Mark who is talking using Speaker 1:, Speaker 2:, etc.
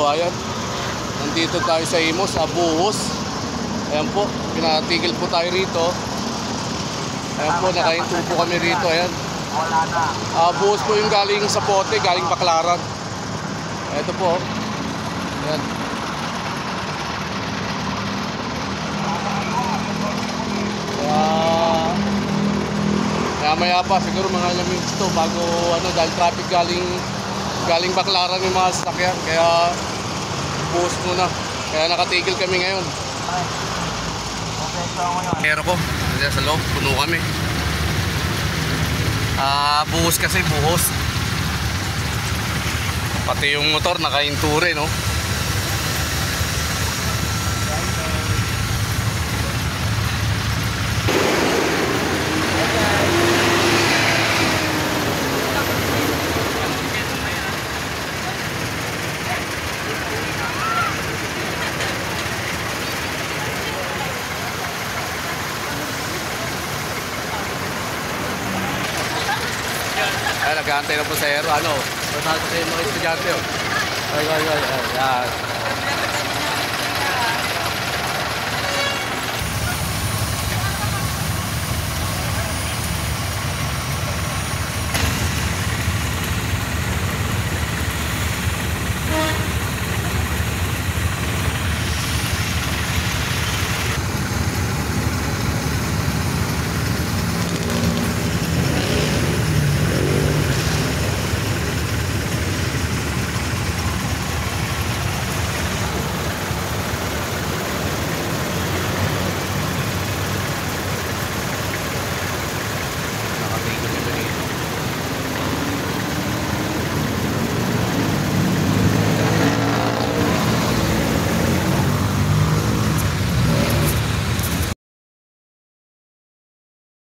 Speaker 1: kabuhayan. Nandito tayo sa Imus, sa Buhos. Ayan po, pinatigil po tayo rito. Ayan po, nakahinto po kami rito. Ayan. Buhos po yung galing sa Pote, galing Baclaran. Ito po. Ayan. Maya pa siguro mga ilang minutes to bago dahil traffic galing Baclaran yung mga sasakyan, kaya buhos muna, kaya nakatigil kami ngayon. Pero ko kasi sa loob puno kami, buhos kasi buhos, pati yung motor nakahinto rin, no? Ay, nag-aantay na po sa aero. Ano? Matawag kayo mga estudyante, oh. Ay.